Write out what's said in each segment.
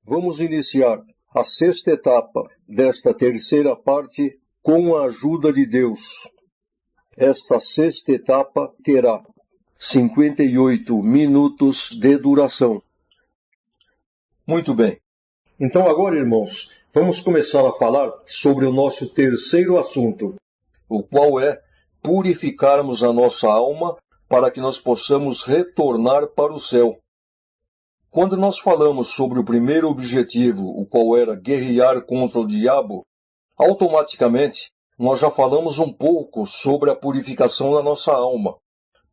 Vamos iniciar a sexta etapa desta terceira parte com a ajuda de Deus. Esta sexta etapa terá 58 minutos de duração. Muito bem. Então agora, irmãos, vamos começar a falar sobre o nosso terceiro assunto, o qual é purificarmos a nossa alma para que nós possamos retornar para o céu. Quando nós falamos sobre o primeiro objetivo, o qual era guerrear contra o diabo, automaticamente nós já falamos um pouco sobre a purificação da nossa alma.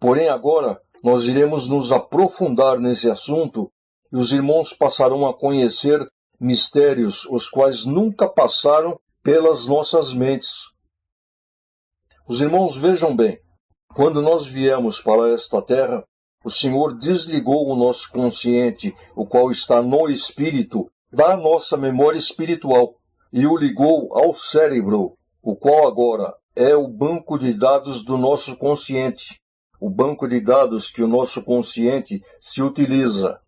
Porém, agora nós iremos nos aprofundar nesse assunto e os irmãos passarão a conhecer mistérios os quais nunca passaram pelas nossas mentes. Os irmãos vejam bem, quando nós viemos para esta terra, o Senhor desligou o nosso consciente, o qual está no espírito, da nossa memória espiritual, e o ligou ao cérebro, o qual agora é o banco de dados do nosso consciente, o banco de dados que o nosso consciente se utiliza.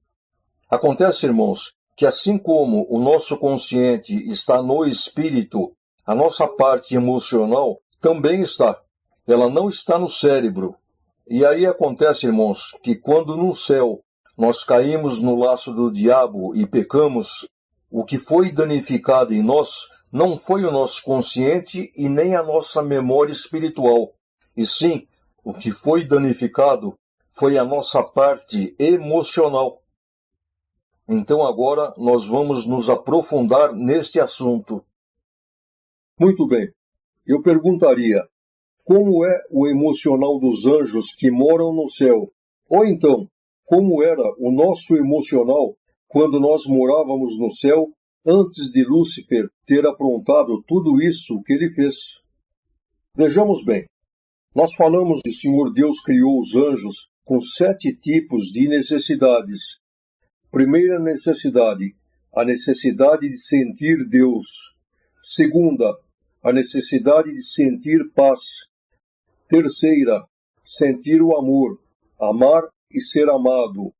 Acontece, irmãos, que assim como o nosso consciente está no espírito, a nossa parte emocional também está. Ela não está no cérebro. E aí acontece, irmãos, que quando no céu nós caímos no laço do diabo e pecamos, o que foi danificado em nós não foi o nosso consciente e nem a nossa memória espiritual, e sim, o que foi danificado foi a nossa parte emocional. Então agora nós vamos nos aprofundar neste assunto. Muito bem, eu perguntaria, como é o emocional dos anjos que moram no céu? Ou então, como era o nosso emocional quando nós morávamos no céu antes de Lúcifer ter aprontado tudo isso que ele fez? Vejamos bem, nós falamos que o Senhor Deus criou os anjos com 7 tipos de necessidades. Primeira necessidade, a necessidade de sentir Deus. Segunda, a necessidade de sentir paz. Terceira, sentir o amor, amar e ser amado.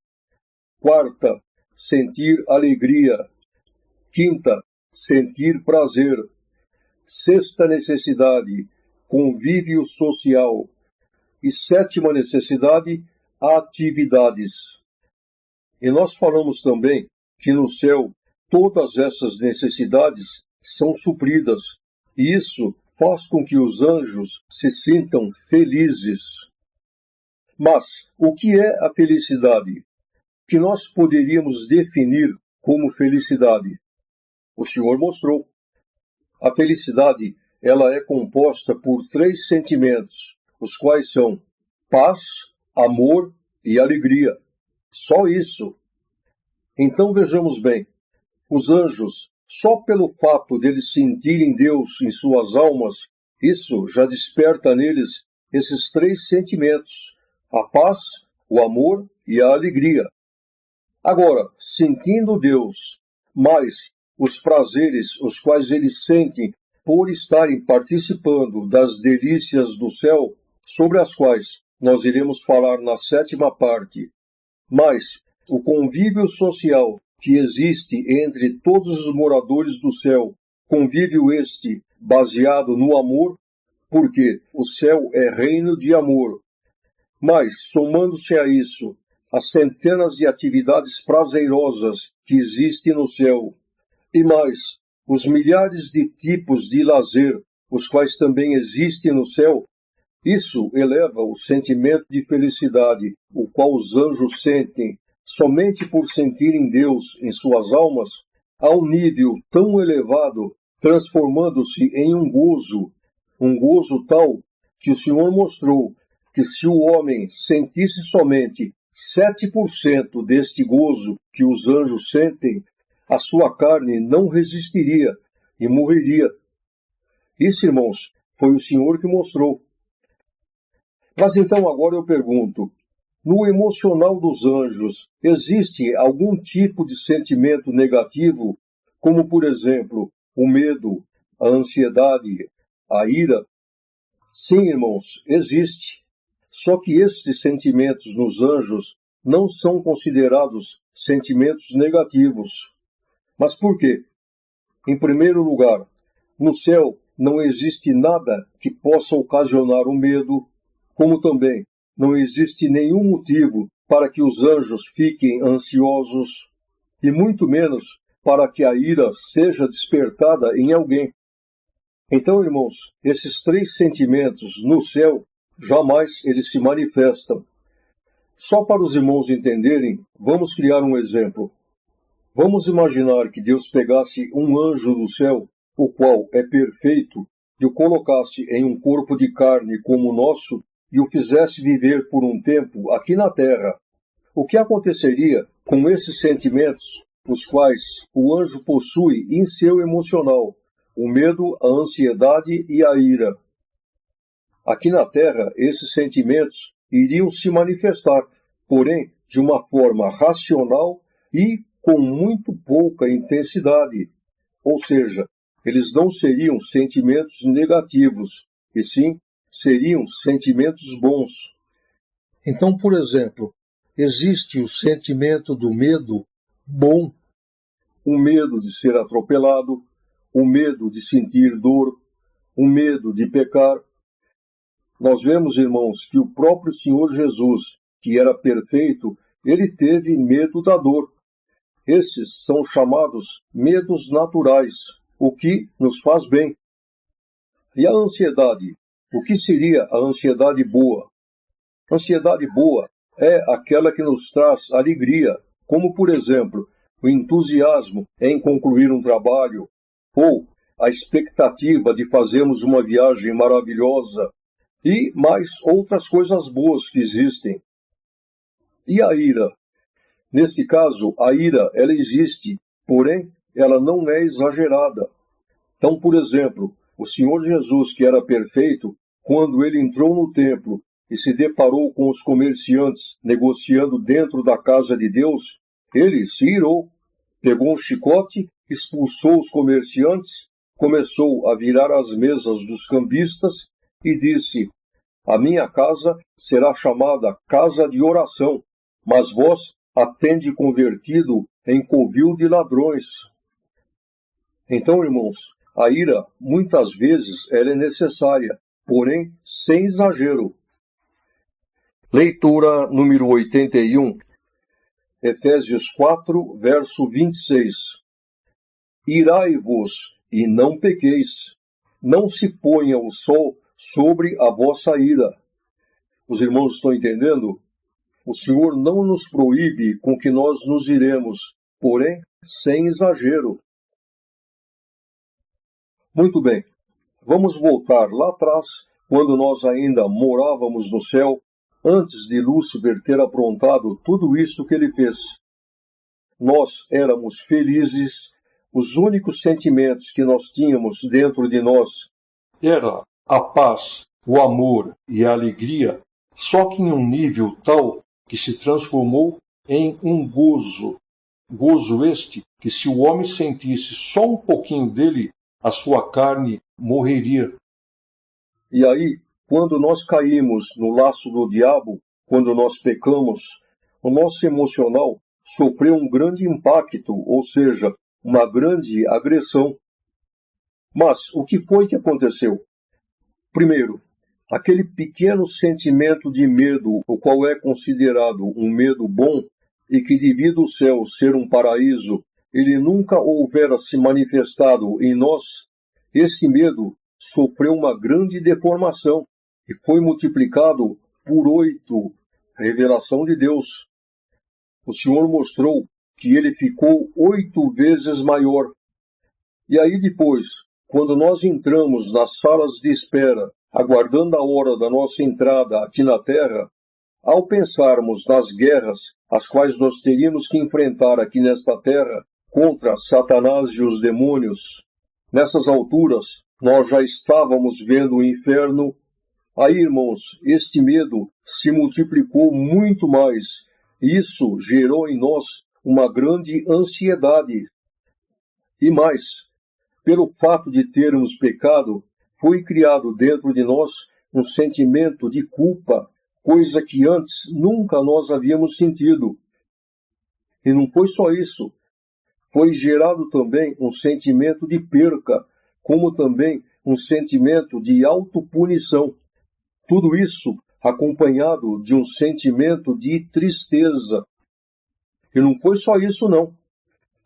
Quarta, sentir alegria. Quinta, sentir prazer. Sexta necessidade, convívio social. E sétima necessidade, atividades. E nós falamos também que no céu todas essas necessidades são supridas. E isso faz com que os anjos se sintam felizes. Mas o que é a felicidade? Que nós poderíamos definir como felicidade? O Senhor mostrou. A felicidade, ela é composta por 3 sentimentos, os quais são paz, amor e alegria. Só isso. Então vejamos bem, os anjos, só pelo fato deles sentirem Deus em suas almas, isso já desperta neles esses 3 sentimentos, a paz, o amor e a alegria. Agora, sentindo Deus, mais os prazeres os quais eles sentem por estarem participando das delícias do céu, sobre as quais nós iremos falar na 7ª parte, mais o convívio social que existe entre todos os moradores do céu, convívio este baseado no amor, porque o céu é reino de amor. Mas, somando-se a isso, as centenas de atividades prazerosas que existem no céu, e mais os milhares de tipos de lazer, os quais também existem no céu, isso eleva o sentimento de felicidade, o qual os anjos sentem, somente por sentirem Deus em suas almas, a um nível tão elevado, transformando-se em um gozo tal que o Senhor mostrou que se o homem sentisse somente 7% deste gozo que os anjos sentem, a sua carne não resistiria e morreria. Isso, irmãos, foi o Senhor que mostrou. Mas então agora eu pergunto, no emocional dos anjos, existe algum tipo de sentimento negativo, como, por exemplo, o medo, a ansiedade, a ira? Sim, irmãos, existe. Só que esses sentimentos nos anjos não são considerados sentimentos negativos. Mas por quê? Em primeiro lugar, no céu não existe nada que possa ocasionar o medo, como também não existe nenhum motivo para que os anjos fiquem ansiosos, e muito menos para que a ira seja despertada em alguém. Então, irmãos, esses três sentimentos no céu, jamais eles se manifestam. Só para os irmãos entenderem, vamos criar um exemplo. Vamos imaginar que Deus pegasse um anjo do céu, o qual é perfeito, e o colocasse em um corpo de carne como o nosso, e o fizesse viver por um tempo aqui na terra. O que aconteceria com esses sentimentos, os quais o anjo possui em seu emocional, o medo, a ansiedade e a ira? Aqui na terra, esses sentimentos iriam se manifestar, porém de uma forma racional e com muito pouca intensidade. Ou seja, eles não seriam sentimentos negativos, e sim seriam sentimentos bons. Então, por exemplo, existe o sentimento do medo bom, o medo de ser atropelado, o medo de sentir dor, o medo de pecar. Nós vemos, irmãos, que o próprio Senhor Jesus, que era perfeito, ele teve medo da dor. Esses são chamados medos naturais, o que nos faz bem. E a ansiedade? O que seria a ansiedade boa? A ansiedade boa é aquela que nos traz alegria, como, por exemplo, o entusiasmo em concluir um trabalho, ou a expectativa de fazermos uma viagem maravilhosa, e mais outras coisas boas que existem. E a ira? Nesse caso, a ira, ela existe, porém, ela não é exagerada. Então, por exemplo, o Senhor Jesus, que era perfeito, quando ele entrou no templo e se deparou com os comerciantes negociando dentro da casa de Deus, ele se irou, pegou um chicote, expulsou os comerciantes, começou a virar as mesas dos cambistas e disse: a minha casa será chamada casa de oração, mas vós a tende convertido em covil de ladrões. Então, irmãos, a ira, muitas vezes, ela é necessária, porém, sem exagero. Leitura número 81, Efésios 4, verso 26. Irai-vos e não pequeis, não se ponha o sol sobre a vossa ira. Os irmãos estão entendendo? O Senhor não nos proíbe com que nós nos iremos, porém, sem exagero. Muito bem, vamos voltar lá atrás, quando nós ainda morávamos no céu, antes de Lúcifer ter aprontado tudo isto que ele fez. Nós éramos felizes, os únicos sentimentos que nós tínhamos dentro de nós era a paz, o amor e a alegria, só que em um nível tal que se transformou em um gozo. Gozo este que, se o homem sentisse só um pouquinho dele, a sua carne morreria. E aí, quando nós caímos no laço do diabo, quando nós pecamos, o nosso emocional sofreu um grande impacto, ou seja, uma grande agressão. Mas o que foi que aconteceu? Primeiro, aquele pequeno sentimento de medo, o qual é considerado um medo bom, e que devido ao céu ser um paraíso, ele nunca houvera se manifestado em nós, esse medo sofreu uma grande deformação e foi multiplicado por 8, revelação de Deus. O Senhor mostrou que ele ficou 8 vezes maior. E aí depois, quando nós entramos nas salas de espera, aguardando a hora da nossa entrada aqui na Terra, ao pensarmos nas guerras as quais nós teríamos que enfrentar aqui nesta Terra contra Satanás e os demônios, nessas alturas nós já estávamos vendo o inferno. Aí, irmãos, este medo se multiplicou muito mais. Isso gerou em nós uma grande ansiedade. E mais, pelo fato de termos pecado, foi criado dentro de nós um sentimento de culpa, coisa que antes nunca nós havíamos sentido. E não foi só isso. foi gerado também um sentimento de perca, como também um sentimento de autopunição. Tudo isso acompanhado de um sentimento de tristeza. E não foi só isso, não.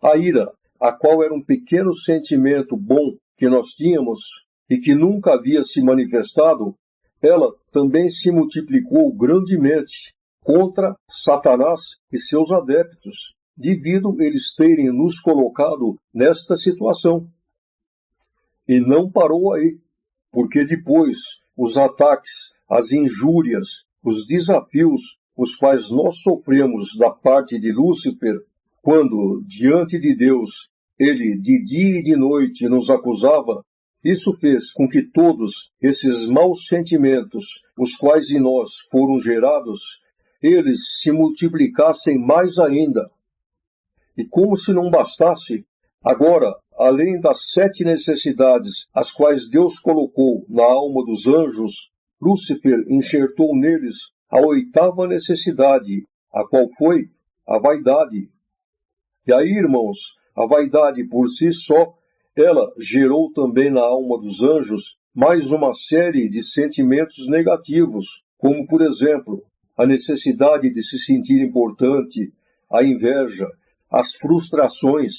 A ira, a qual era um pequeno sentimento bom que nós tínhamos e que nunca havia se manifestado, ela também se multiplicou grandemente contra Satanás e seus adeptos, devido eles terem nos colocado nesta situação. E não parou aí, porque depois os ataques, as injúrias, os desafios, os quais nós sofremos da parte de Lúcifer, quando, diante de Deus, ele de dia e de noite nos acusava, isso fez com que todos esses maus sentimentos, os quais em nós foram gerados, eles se multiplicassem mais ainda. E como se não bastasse, agora, além das 7 necessidades as quais Deus colocou na alma dos anjos, Lúcifer enxertou neles a 8ª necessidade, a qual foi a vaidade. E aí, irmãos, a vaidade por si só, ela gerou também na alma dos anjos mais uma série de sentimentos negativos, como, por exemplo, a necessidade de se sentir importante, a inveja, as frustrações.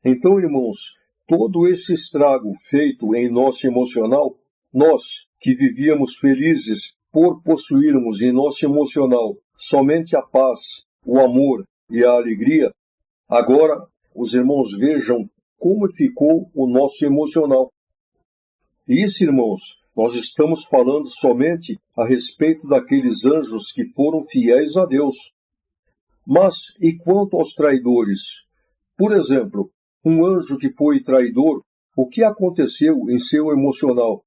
Então, irmãos, todo esse estrago feito em nosso emocional, nós que vivíamos felizes por possuirmos em nosso emocional somente a paz, o amor e a alegria, agora os irmãos vejam como ficou o nosso emocional. E isso, irmãos, nós estamos falando somente a respeito daqueles anjos que foram fiéis a Deus. Mas e quanto aos traidores? Por exemplo, um anjo que foi traidor, o que aconteceu em seu emocional?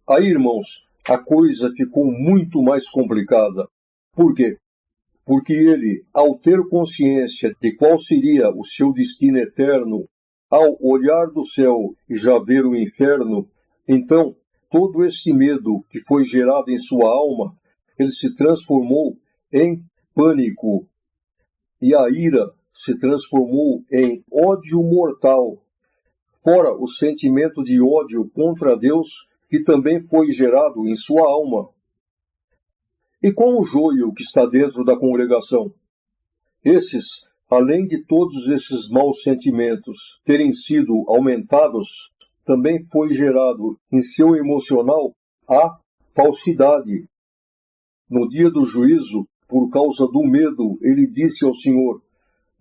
Aí, irmãos, a coisa ficou muito mais complicada. Por quê? Porque ele, ao ter consciência de qual seria o seu destino eterno, ao olhar do céu e já ver o inferno, então todo esse medo que foi gerado em sua alma, ele se transformou em pânico. E a ira se transformou em ódio mortal, fora o sentimento de ódio contra Deus que também foi gerado em sua alma. E com o joio que está dentro da congregação? Esses, além de todos esses maus sentimentos terem sido aumentados, também foi gerado em seu emocional a falsidade. No dia do juízo, por causa do medo, ele disse ao Senhor: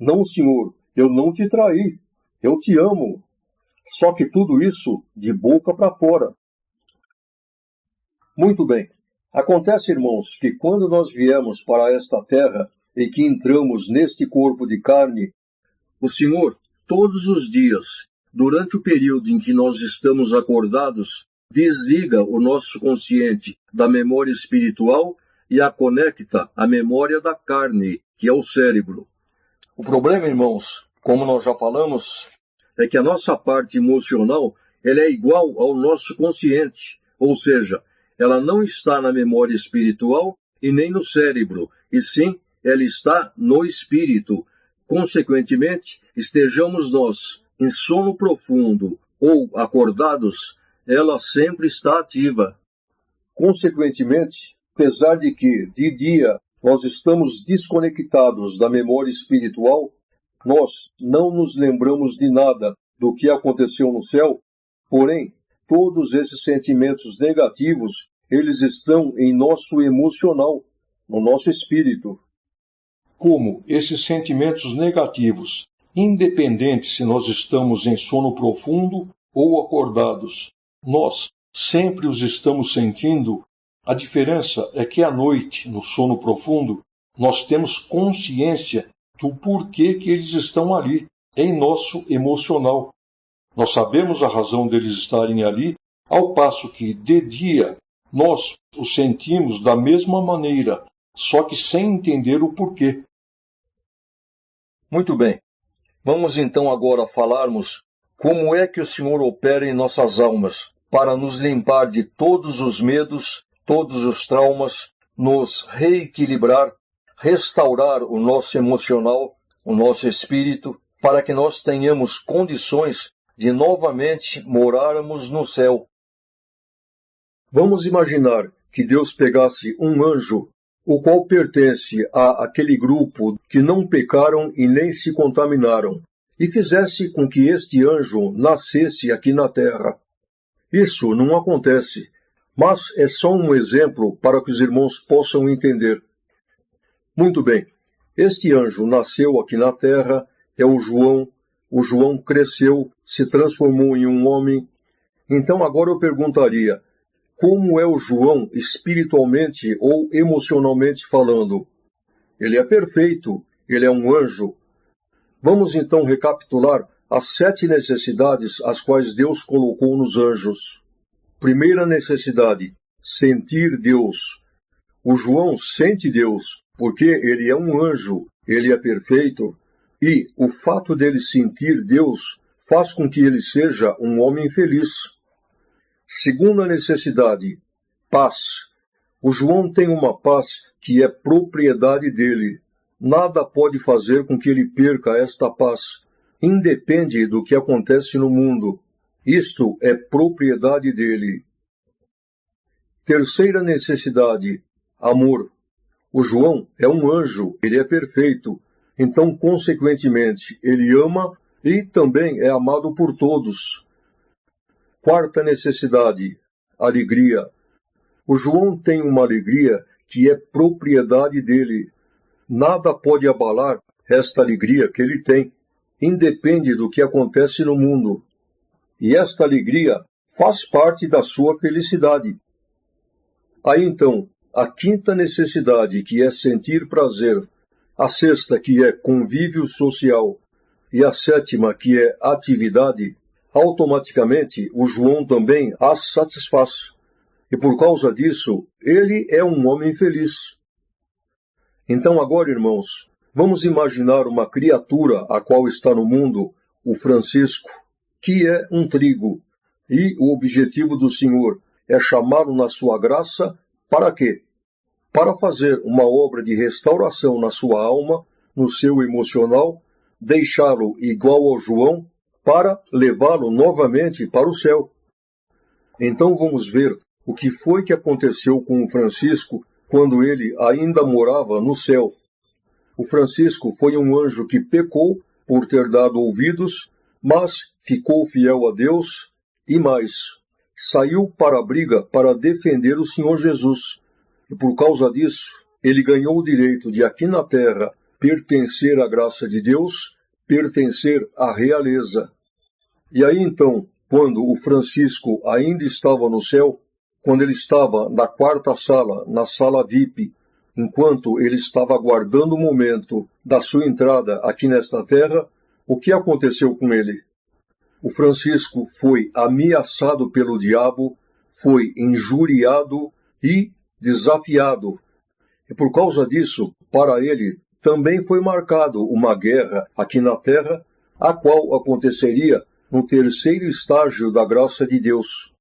"Não, Senhor, eu não te traí, eu te amo." Só que tudo isso de boca para fora. Muito bem. Acontece, irmãos, que quando nós viemos para esta terra e que entramos neste corpo de carne, o Senhor, todos os dias, durante o período em que nós estamos acordados, desliga o nosso consciente da memória espiritual e a conecta à memória da carne, que é o cérebro. O problema, irmãos, como nós já falamos, é que a nossa parte emocional ela é igual ao nosso consciente, ou seja, ela não está na memória espiritual e nem no cérebro, e sim, ela está no espírito. Consequentemente, estejamos nós em sono profundo ou acordados, ela sempre está ativa. Consequentemente, apesar de que, de dia, nós estamos desconectados da memória espiritual, nós não nos lembramos de nada do que aconteceu no céu, porém, todos esses sentimentos negativos, eles estão em nosso emocional, no nosso espírito. Como esses sentimentos negativos, independente se nós estamos em sono profundo ou acordados, nós sempre os estamos sentindo, a diferença é que à noite, no sono profundo, nós temos consciência do porquê que eles estão ali, em nosso emocional. Nós sabemos a razão deles estarem ali, ao passo que, de dia, nós os sentimos da mesma maneira, só que sem entender o porquê. Muito bem. Vamos então agora falarmos como é que o Senhor opera em nossas almas, para nos limpar de todos os medos, todos os traumas, nos reequilibrar, restaurar o nosso emocional, o nosso espírito para que nós tenhamos condições de novamente morarmos no céu. Vamos imaginar que Deus pegasse um anjo, o qual pertence àquele grupo que não pecaram e nem se contaminaram, e fizesse com que este anjo nascesse aqui na terra. Isso não acontece, mas é só um exemplo para que os irmãos possam entender. Muito bem, este anjo nasceu aqui na terra, é o João cresceu, se transformou em um homem. Então agora eu perguntaria, como é o João espiritualmente ou emocionalmente falando? Ele é perfeito, ele é um anjo. Vamos então recapitular as 7 necessidades as quais Deus colocou nos anjos. Primeira necessidade, sentir Deus. O João sente Deus, porque ele é um anjo, ele é perfeito, e o fato dele sentir Deus faz com que ele seja um homem feliz. Segunda necessidade, paz. O João tem uma paz que é propriedade dele. Nada pode fazer com que ele perca esta paz. Independe do que acontece no mundo. Isto é propriedade dele. Terceira necessidade, amor. O João é um anjo, ele é perfeito. Então, consequentemente, ele ama e também é amado por todos. Quarta necessidade, alegria. O João tem uma alegria que é propriedade dele. Nada pode abalar esta alegria que ele tem. Independe do que acontece no mundo. E esta alegria faz parte da sua felicidade. Aí então, a quinta necessidade, que é sentir prazer. A sexta, que é convívio social. E a sétima, que é atividade. Automaticamente, o João também as satisfaz. E por causa disso, ele é um homem feliz. Então agora, irmãos, vamos imaginar uma criatura a qual está no mundo, o Francisco, que é um trigo. E o objetivo do Senhor é chamá-lo na sua graça para quê? Para fazer uma obra de restauração na sua alma, no seu emocional, deixá-lo igual ao João, para levá-lo novamente para o céu. Então vamos ver o que foi que aconteceu com o Francisco quando ele ainda morava no céu. O Francisco foi um anjo que pecou por ter dado ouvidos, mas ficou fiel a Deus e mais, saiu para a briga para defender o Senhor Jesus. E por causa disso, ele ganhou o direito de aqui na terra pertencer à graça de Deus, pertencer à realeza. E aí então, quando o Francisco ainda estava no céu, quando ele estava na quarta sala, na sala VIP, enquanto ele estava aguardando o momento da sua entrada aqui nesta terra, o que aconteceu com ele? O Francisco foi ameaçado pelo diabo, foi injuriado e desafiado. E por causa disso, para ele, também foi marcado uma guerra aqui na terra, a qual aconteceria no terceiro estágio da graça de Deus.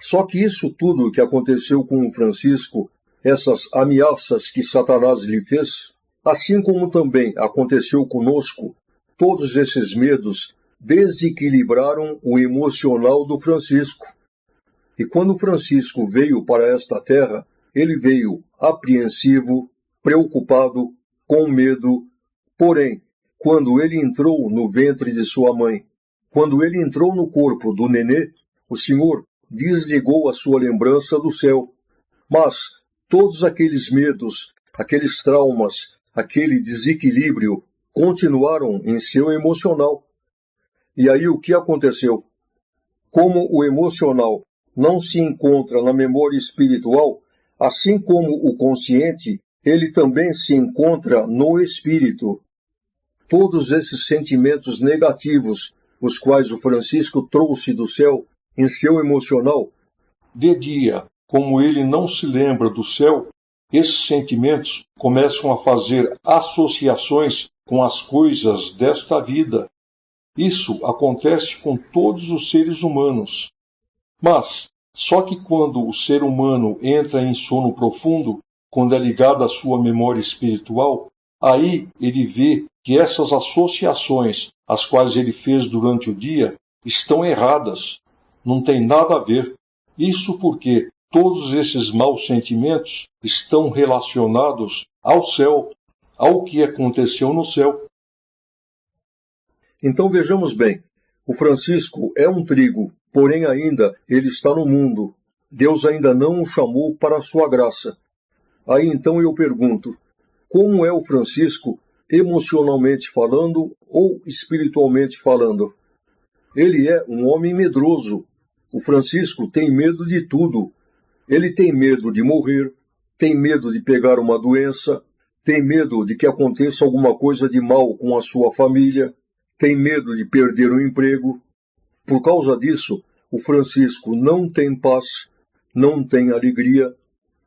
Só que isso tudo que aconteceu com o Francisco, essas ameaças que Satanás lhe fez, assim como também aconteceu conosco, todos esses medos desequilibraram o emocional do Francisco. E quando Francisco veio para esta terra, ele veio apreensivo, preocupado, com medo. Porém, quando ele entrou no ventre de sua mãe, quando ele entrou no corpo do nenê, o Senhor desligou a sua lembrança do céu. Mas todos aqueles medos, aqueles traumas, aquele desequilíbrio continuaram em seu emocional. E aí o que aconteceu? Como o emocional não se encontra na memória espiritual, assim como o consciente, ele também se encontra no espírito. Todos esses sentimentos negativos, os quais o Francisco trouxe do céu em seu emocional, de dia, como ele não se lembra do céu, esses sentimentos começam a fazer associações com as coisas desta vida. Isso acontece com todos os seres humanos. Mas, só que quando o ser humano entra em sono profundo, quando é ligado à sua memória espiritual, aí ele vê que essas associações, as quais ele fez durante o dia, estão erradas. Não tem nada a ver. Isso porque todos esses maus sentimentos estão relacionados ao céu, ao que aconteceu no céu. Então vejamos bem, o Francisco é um trigo, porém ainda ele está no mundo. Deus ainda não o chamou para a sua graça. Aí então eu pergunto, como é o Francisco emocionalmente falando ou espiritualmente falando? Ele é um homem medroso. O Francisco tem medo de tudo. Ele tem medo de morrer, tem medo de pegar uma doença, tem medo de que aconteça alguma coisa de mal com a sua família, tem medo de perder o emprego. Por causa disso, o Francisco não tem paz, não tem alegria.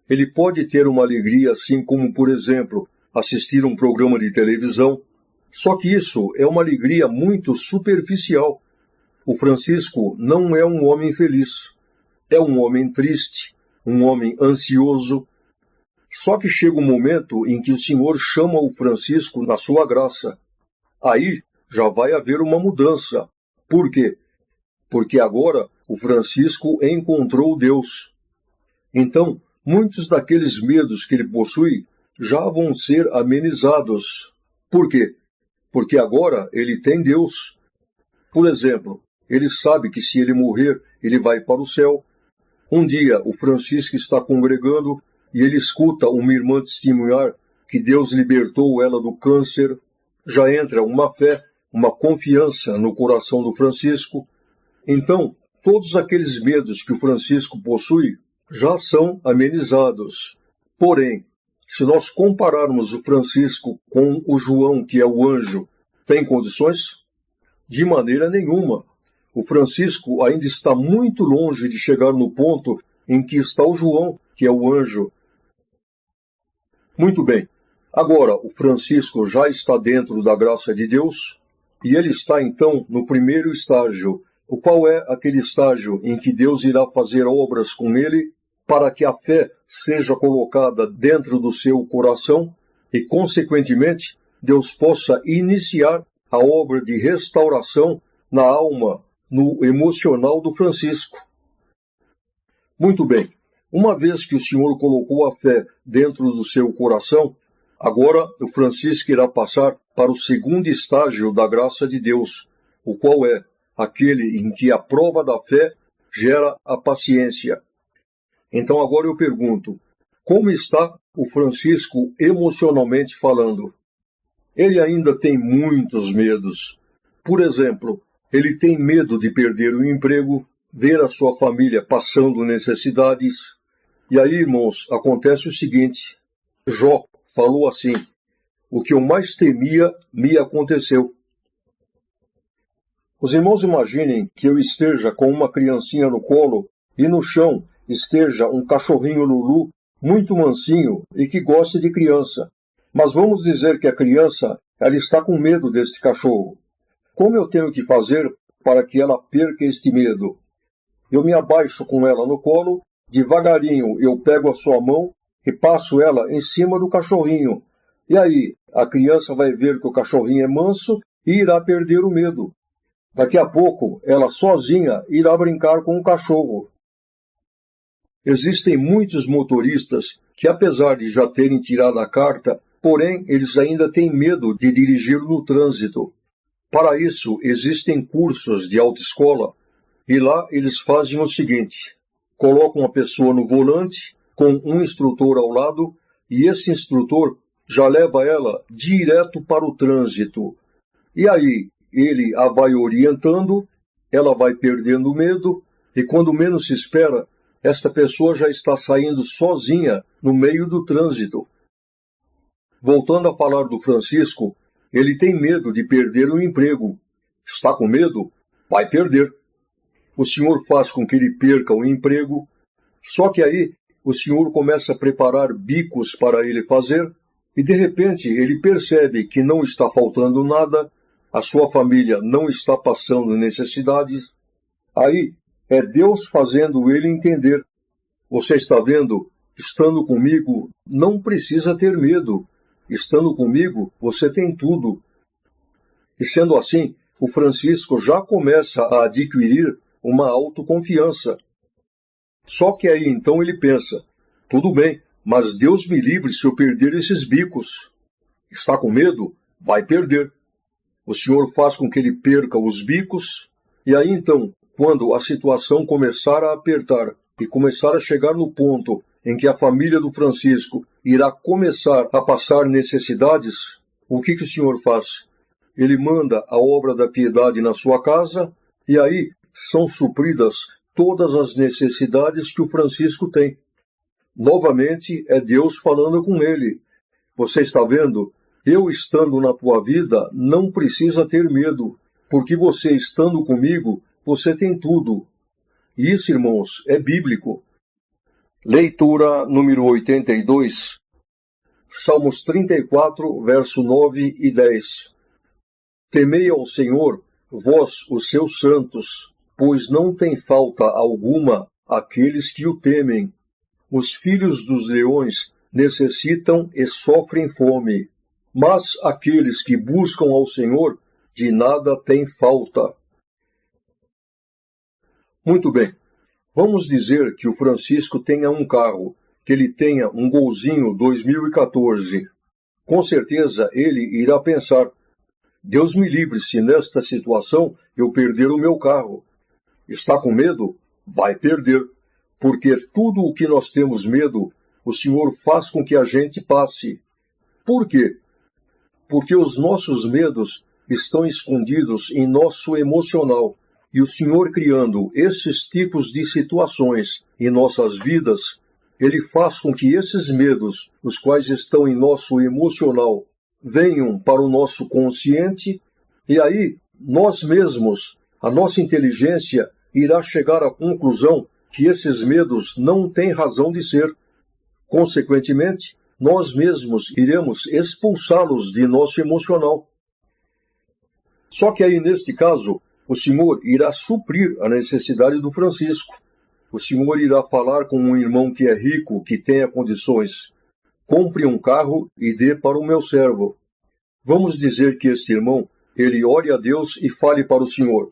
Ele pode ter uma alegria assim como, por exemplo, assistir um programa de televisão, só que isso é uma alegria muito superficial. O Francisco não é um homem feliz, é um homem triste, um homem ansioso. Só que chega um momento em que o Senhor chama o Francisco na sua graça. Aí já vai haver uma mudança. Por quê? Porque agora o Francisco encontrou Deus. Então, muitos daqueles medos que ele possui já vão ser amenizados. Por quê? Porque agora ele tem Deus. Por exemplo, ele sabe que se ele morrer, ele vai para o céu. Um dia, o Francisco está congregando e ele escuta uma irmã testemunhar que Deus libertou ela do câncer. Já entra uma fé, uma confiança no coração do Francisco. Então, todos aqueles medos que o Francisco possui já são amenizados. Porém, se nós compararmos o Francisco com o João, que é o anjo, tem condições? De maneira nenhuma. O Francisco ainda está muito longe de chegar no ponto em que está o João, que é o anjo. Muito bem. Agora, o Francisco já está dentro da graça de Deus e ele está então no primeiro estágio. O qual é aquele estágio em que Deus irá fazer obras com ele para que a fé seja colocada dentro do seu coração e, consequentemente, Deus possa iniciar a obra de restauração na alma, no emocional do Francisco. Muito bem, uma vez que o Senhor colocou a fé dentro do seu coração, agora o Francisco irá passar para o segundo estágio da graça de Deus, o qual é aquele em que a prova da fé gera a paciência. Então agora eu pergunto, como está o Francisco emocionalmente falando? Ele ainda tem muitos medos. Por exemplo, ele tem medo de perder o emprego, ver a sua família passando necessidades. E aí, irmãos, acontece o seguinte, Jó falou assim, o que eu mais temia me aconteceu. Os irmãos imaginem que eu esteja com uma criancinha no colo e no chão esteja um cachorrinho Lulu muito mansinho e que goste de criança. Mas vamos dizer que a criança ela está com medo deste cachorro. Como eu tenho que fazer para que ela perca este medo? Eu me abaixo com ela no colo, devagarinho eu pego a sua mão e passo ela em cima do cachorrinho. E aí a criança vai ver que o cachorrinho é manso e irá perder o medo. Daqui a pouco, ela sozinha irá brincar com o cachorro. Existem muitos motoristas que, apesar de já terem tirado a carta, porém, eles ainda têm medo de dirigir no trânsito. Para isso, existem cursos de autoescola e lá eles fazem o seguinte, colocam a pessoa no volante com um instrutor ao lado e esse instrutor já leva ela direto para o trânsito. E aí, ele a vai orientando, ela vai perdendo o medo, e quando menos se espera, esta pessoa já está saindo sozinha no meio do trânsito. Voltando a falar do Francisco, ele tem medo de perder o emprego. Está com medo? Vai perder. O Senhor faz com que ele perca o emprego, só que aí o Senhor começa a preparar bicos para ele fazer, e de repente ele percebe que não está faltando nada, a sua família não está passando necessidades. Aí é Deus fazendo ele entender. Você está vendo? Estando comigo, não precisa ter medo. Estando comigo, você tem tudo. E sendo assim, o Francisco já começa a adquirir uma autoconfiança. Só que aí então ele pensa, tudo bem, mas Deus me livre se eu perder esses bicos. Está com medo? Vai perder. O Senhor faz com que ele perca os bicos, e aí então, quando a situação começar a apertar e começar a chegar no ponto em que a família do Francisco irá começar a passar necessidades, o que o Senhor faz? Ele manda a obra da piedade na sua casa, e aí são supridas todas as necessidades que o Francisco tem. Novamente é Deus falando com ele. Você está vendo? Eu estando na tua vida não precisa ter medo, porque você estando comigo, você tem tudo. E isso, irmãos, é bíblico. Leitura número 82, Salmos 34, verso 9 e 10. Temei ao Senhor, vós, os seus santos, pois não tem falta alguma aqueles que o temem. Os filhos dos leões necessitam e sofrem fome, mas aqueles que buscam ao Senhor, de nada têm falta. Muito bem. Vamos dizer que o Francisco tenha um carro, que ele tenha um Golzinho 2014. Com certeza ele irá pensar, Deus me livre se nesta situação eu perder o meu carro. Está com medo? Vai perder. Porque tudo o que nós temos medo, o Senhor faz com que a gente passe. Por quê? Porque os nossos medos estão escondidos em nosso emocional. E o Senhor criando esses tipos de situações em nossas vidas, Ele faz com que esses medos, os quais estão em nosso emocional, venham para o nosso consciente, e aí nós mesmos, a nossa inteligência, irá chegar à conclusão que esses medos não têm razão de ser. Consequentemente, nós mesmos iremos expulsá-los de nosso emocional. Só que aí, neste caso, o Senhor irá suprir a necessidade do Francisco. O Senhor irá falar com um irmão que é rico, que tenha condições. Compre um carro e dê para o meu servo. Vamos dizer que este irmão, ele ore a Deus e fale para o Senhor.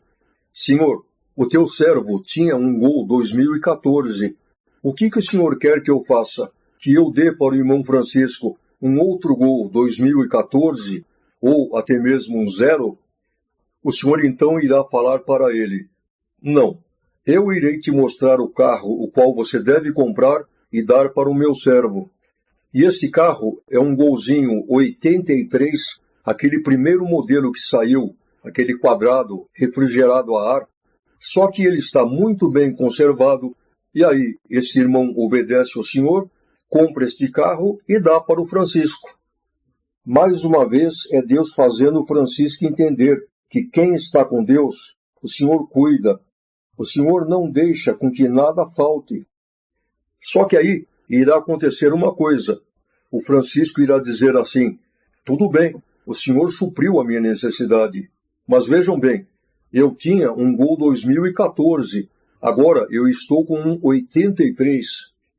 Senhor, o teu servo tinha um Gol 2014. O que o Senhor quer que eu faça? Que eu dê para o irmão Francisco um outro Gol 2014? Ou até mesmo um zero? O Senhor então irá falar para ele, não, eu irei te mostrar o carro o qual você deve comprar e dar para o meu servo. E este carro é um Golzinho 83, aquele primeiro modelo que saiu, aquele quadrado refrigerado a ar, só que ele está muito bem conservado, e aí esse irmão obedece ao Senhor, compra este carro e dá para o Francisco. Mais uma vez é Deus fazendo o Francisco entender que quem está com Deus, o Senhor cuida. O Senhor não deixa com que nada falte. Só que aí irá acontecer uma coisa. O Francisco irá dizer assim, tudo bem, o Senhor supriu a minha necessidade. Mas vejam bem, eu tinha um Gol 2014, agora eu estou com um 83.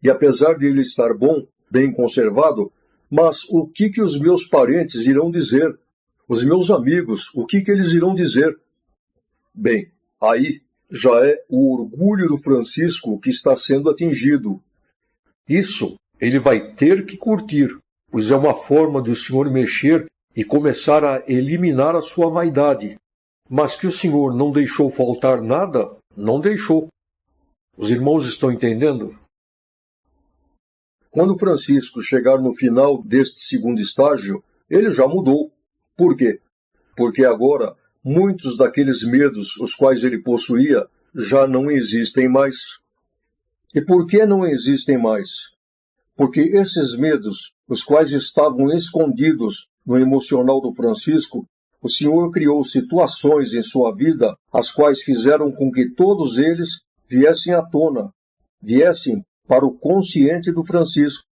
E apesar de ele estar bom, bem conservado, mas o que os meus parentes irão dizer? Os meus amigos, o que eles irão dizer? Bem, aí já é o orgulho do Francisco que está sendo atingido. Isso ele vai ter que curtir, pois é uma forma do Senhor mexer e começar a eliminar a sua vaidade. Mas que o Senhor não deixou faltar nada, não deixou. Os irmãos estão entendendo? Quando Francisco chegar no final deste segundo estágio, ele já mudou. Por quê? Porque agora muitos daqueles medos os quais ele possuía já não existem mais. E por que não existem mais? Porque esses medos, os quais estavam escondidos no emocional do Francisco, o Senhor criou situações em sua vida as quais fizeram com que todos eles viessem à tona, viessem para o consciente do Francisco.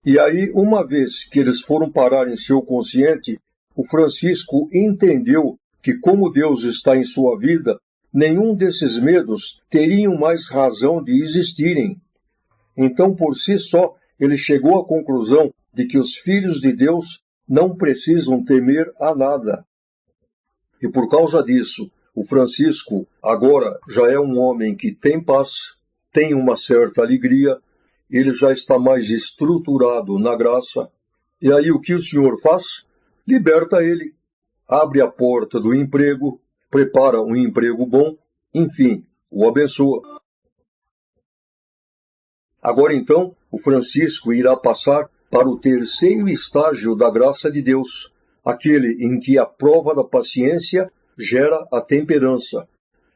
E aí, uma vez que eles foram parar em seu consciente, o Francisco entendeu que, como Deus está em sua vida, nenhum desses medos teriam mais razão de existirem. Então, por si só, ele chegou à conclusão de que os filhos de Deus não precisam temer a nada. E por causa disso, o Francisco agora já é um homem que tem paz, tem uma certa alegria, ele já está mais estruturado na graça. E aí o que o Senhor faz? Liberta ele, abre a porta do emprego, prepara um emprego bom, enfim, o abençoa. Agora então, o Francisco irá passar para o terceiro estágio da graça de Deus, aquele em que a prova da paciência gera a temperança.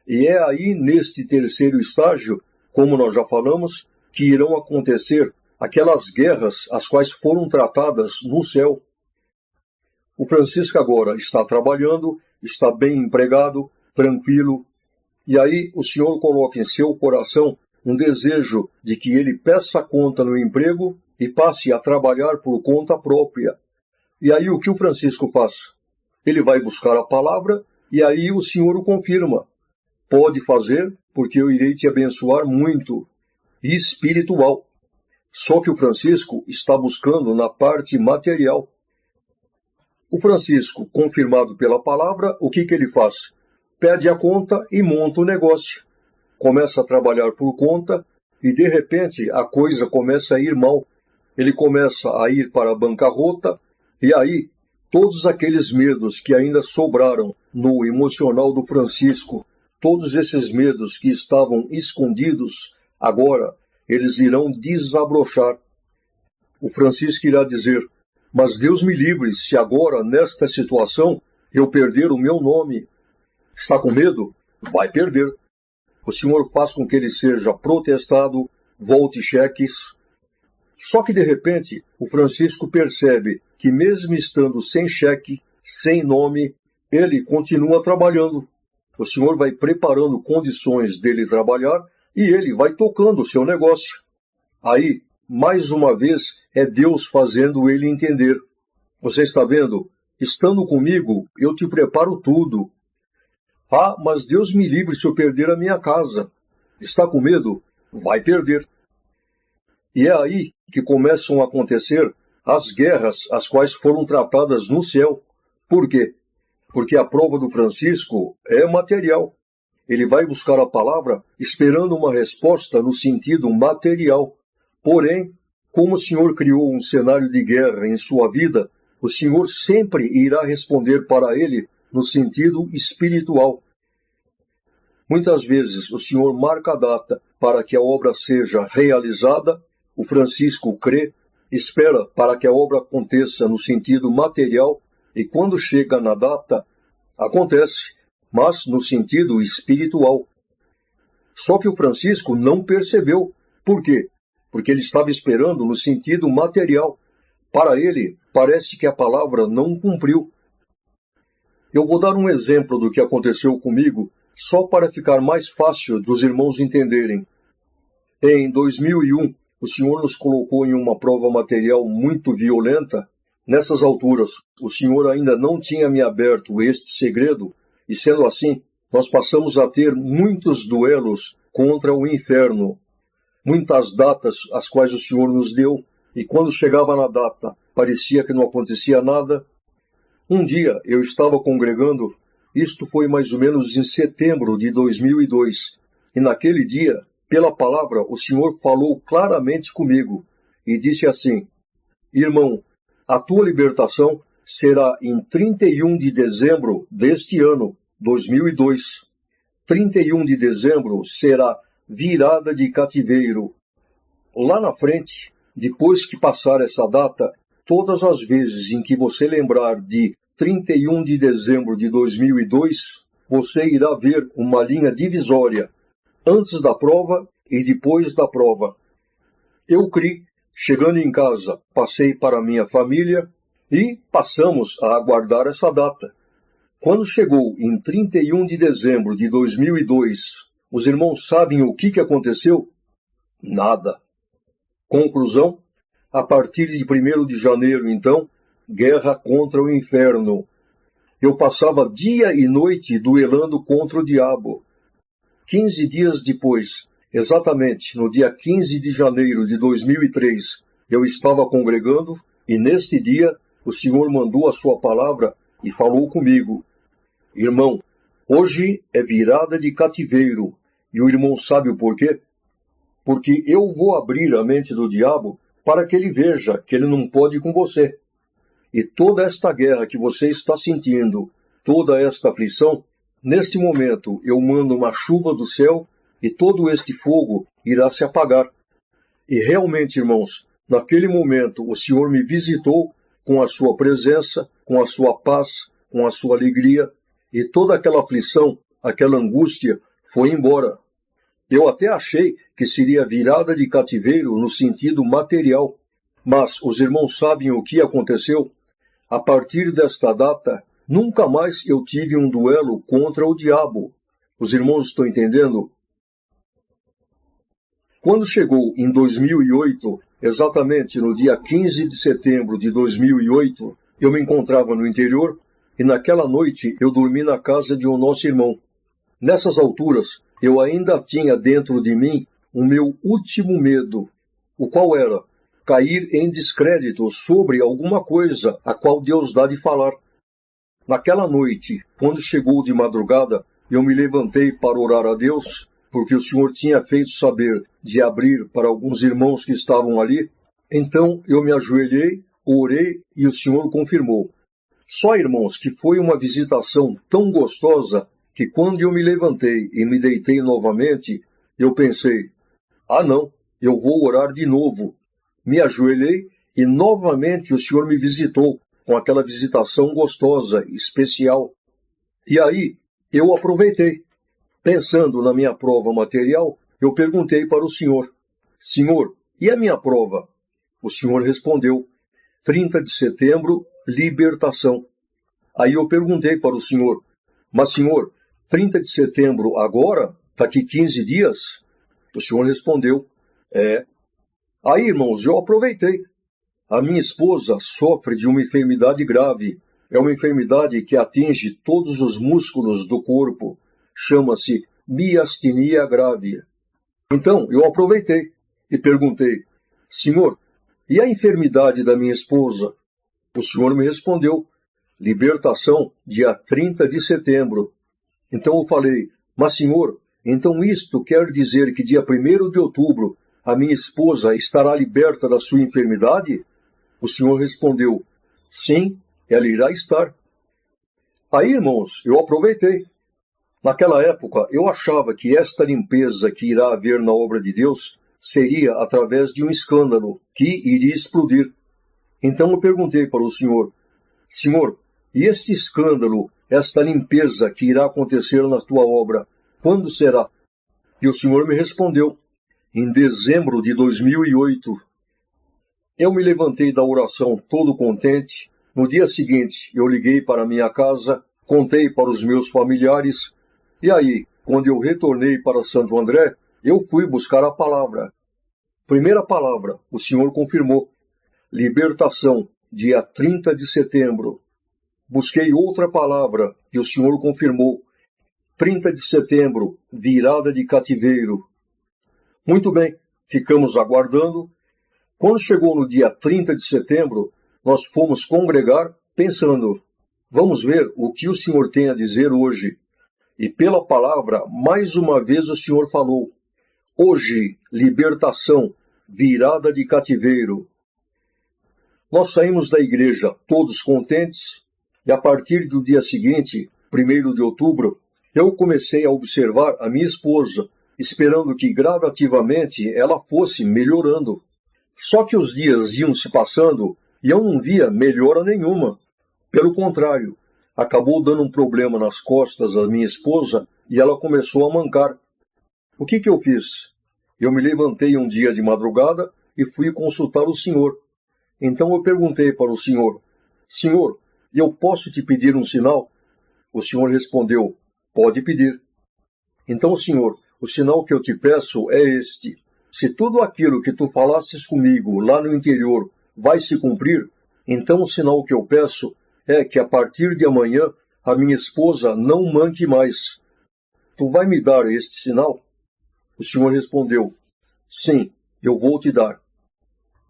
E é aí, neste terceiro estágio, como nós já falamos, que irão acontecer aquelas guerras as quais foram tratadas no céu. O Francisco agora está trabalhando, está bem empregado, tranquilo, e aí o Senhor coloca em seu coração um desejo de que ele peça conta no emprego e passe a trabalhar por conta própria. E aí o que o Francisco faz? Ele vai buscar a palavra e aí o Senhor o confirma. Pode fazer, porque eu irei te abençoar muito. E espiritual. Só que o Francisco está buscando na parte material. O Francisco, confirmado pela palavra, o que ele faz? Pede a conta e monta o negócio. Começa a trabalhar por conta e, de repente, a coisa começa a ir mal. Ele começa a ir para a bancarrota e aí todos aqueles medos que ainda sobraram no emocional do Francisco, todos esses medos que estavam escondidos, agora eles irão desabrochar. O Francisco irá dizer: mas Deus me livre se agora, nesta situação, eu perder o meu nome. Está com medo? Vai perder. O Senhor faz com que ele seja protestado, volte cheques. Só que, de repente, o Francisco percebe que, mesmo estando sem cheque, sem nome, ele continua trabalhando. O Senhor vai preparando condições dele trabalhar e ele vai tocando o seu negócio. Aí, mais uma vez, é Deus fazendo ele entender. Você está vendo? Estando comigo, eu te preparo tudo. Ah, mas Deus me livre se eu perder a minha casa. Está com medo? Vai perder. E é aí que começam a acontecer as guerras as quais foram tratadas no céu. Por quê? Porque a prova do Francisco é material. Ele vai buscar a palavra esperando uma resposta no sentido material. Porém, como o Senhor criou um cenário de guerra em sua vida, o Senhor sempre irá responder para ele no sentido espiritual. Muitas vezes o Senhor marca a data para que a obra seja realizada, o Francisco crê, espera para que a obra aconteça no sentido material e quando chega na data, acontece, mas no sentido espiritual. Só que o Francisco não percebeu. Por quê? Porque ele estava esperando no sentido material. Para ele, parece que a palavra não cumpriu. Eu vou dar um exemplo do que aconteceu comigo, só para ficar mais fácil dos irmãos entenderem. Em 2001, o Senhor nos colocou em uma prova material muito violenta. Nessas alturas, o Senhor ainda não tinha me aberto este segredo, e sendo assim, nós passamos a ter muitos duelos contra o inferno. Muitas datas as quais o Senhor nos deu, e quando chegava na data, parecia que não acontecia nada. Um dia eu estava congregando, isto foi mais ou menos em setembro de 2002, e naquele dia, pela palavra, o Senhor falou claramente comigo, e disse assim: irmão, a tua libertação será em 31 de dezembro deste ano, 2002. 31 de dezembro será virada de cativeiro. Lá na frente, depois que passar essa data, todas as vezes em que você lembrar de 31 de dezembro de 2002, você irá ver uma linha divisória, antes da prova e depois da prova. Eu criei, chegando em casa, passei para minha família e passamos a aguardar essa data. Quando chegou em 31 de dezembro de 2002, os irmãos sabem o que aconteceu? Nada. Conclusão? A partir de 1º de janeiro, então, guerra contra o inferno. Eu passava dia e noite duelando contra o diabo. 15 dias depois, exatamente no dia 15 de janeiro de 2003, eu estava congregando e neste dia o Senhor mandou a sua palavra e falou comigo. Irmão, hoje é virada de cativeiro, e o irmão sabe o porquê? Porque eu vou abrir a mente do diabo para que ele veja que ele não pode com você. E toda esta guerra que você está sentindo, toda esta aflição, neste momento eu mando uma chuva do céu e todo este fogo irá se apagar. E realmente, irmãos, naquele momento o Senhor me visitou com a sua presença, com a sua paz, com a sua alegria, e toda aquela aflição, aquela angústia foi embora. Eu até achei que seria virada de cativeiro no sentido material, mas os irmãos sabem o que aconteceu? A partir desta data, nunca mais eu tive um duelo contra o diabo. Os irmãos estão entendendo? Quando chegou em 2008, exatamente no dia 15 de setembro de 2008, eu me encontrava no interior e naquela noite eu dormi na casa de um nosso irmão. Nessas alturas, eu ainda tinha dentro de mim o meu último medo, o qual era cair em descrédito sobre alguma coisa a qual Deus dá de falar. Naquela noite, quando chegou de madrugada, eu me levantei para orar a Deus, porque o Senhor tinha feito saber de abrir para alguns irmãos que estavam ali. Então eu me ajoelhei, orei e o Senhor confirmou. Só, irmãos, que foi uma visitação tão gostosa que quando eu me levantei e me deitei novamente, eu pensei, não, eu vou orar de novo. Me ajoelhei e novamente o Senhor me visitou com aquela visitação gostosa, especial. E aí eu aproveitei. Pensando na minha prova material, eu perguntei para o Senhor, Senhor, e a minha prova? O Senhor respondeu, 30 de setembro, libertação. Aí eu perguntei para o Senhor, mas Senhor, 30 de setembro agora? Daqui 15 dias? O Senhor respondeu, Aí, irmãos, eu aproveitei. A minha esposa sofre de uma enfermidade grave. É uma enfermidade que atinge todos os músculos do corpo. Chama-se miastenia grave. Então, eu aproveitei e perguntei, Senhor, e a enfermidade da minha esposa? O Senhor me respondeu, libertação, dia 30 de setembro. Então eu falei, mas Senhor, então isto quer dizer que dia 1º de outubro a minha esposa estará liberta da sua enfermidade? O Senhor respondeu, sim, ela irá estar. Aí, irmãos, eu aproveitei. Naquela época, eu achava que esta limpeza que irá haver na obra de Deus seria através de um escândalo que iria explodir. Então eu perguntei para o Senhor, Senhor, e este escândalo, esta limpeza que irá acontecer na tua obra, quando será? E o Senhor me respondeu, em dezembro de 2008. Eu me levantei da oração todo contente. No dia seguinte, eu liguei para minha casa, contei para os meus familiares, e aí, quando eu retornei para Santo André, eu fui buscar a palavra. Primeira palavra, o Senhor confirmou. Libertação, dia 30 de setembro. Busquei outra palavra e o Senhor confirmou. 30 de setembro, virada de cativeiro. Muito bem, ficamos aguardando. Quando chegou no dia 30 de setembro, nós fomos congregar pensando, vamos ver o que o Senhor tem a dizer hoje. E pela palavra, mais uma vez o Senhor falou, hoje, libertação, virada de cativeiro. Nós saímos da igreja todos contentes, e a partir do dia seguinte, 1º de outubro, eu comecei a observar a minha esposa, esperando que gradativamente ela fosse melhorando. Só que os dias iam se passando e eu não via melhora nenhuma. Pelo contrário, acabou dando um problema nas costas da minha esposa e ela começou a mancar. O que eu fiz? Eu me levantei um dia de madrugada e fui consultar o Senhor. Então eu perguntei para o Senhor, Senhor, eu posso te pedir um sinal? O Senhor respondeu, pode pedir. Então, Senhor, o sinal que eu te peço é este. Se tudo aquilo que tu falasses comigo lá no interior vai se cumprir, então o sinal que eu peço é que a partir de amanhã a minha esposa não manque mais. Tu vai me dar este sinal? O Senhor respondeu, sim, eu vou te dar.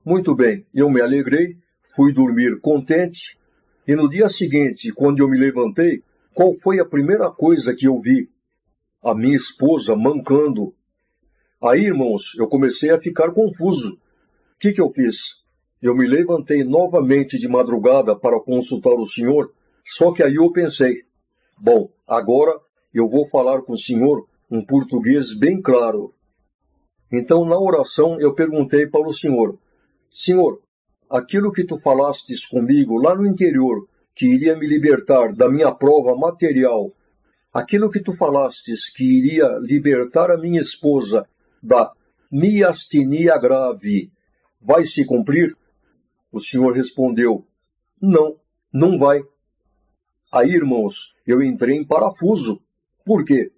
Muito bem, eu me alegrei, fui dormir contente, e no dia seguinte, quando eu me levantei, qual foi a primeira coisa que eu vi? A minha esposa mancando. Aí, irmãos, eu comecei a ficar confuso. O que eu fiz? Eu me levantei novamente de madrugada para consultar o Senhor, só que aí eu pensei, bom, agora eu vou falar com o Senhor um português bem claro. Então, na oração, eu perguntei para o Senhor, Senhor, aquilo que tu falastes comigo lá no interior, que iria me libertar da minha prova material, aquilo que tu falastes que iria libertar a minha esposa da miastenia grave, vai se cumprir? O Senhor respondeu, não, não vai. Aí, irmãos, eu entrei em parafuso. Por quê?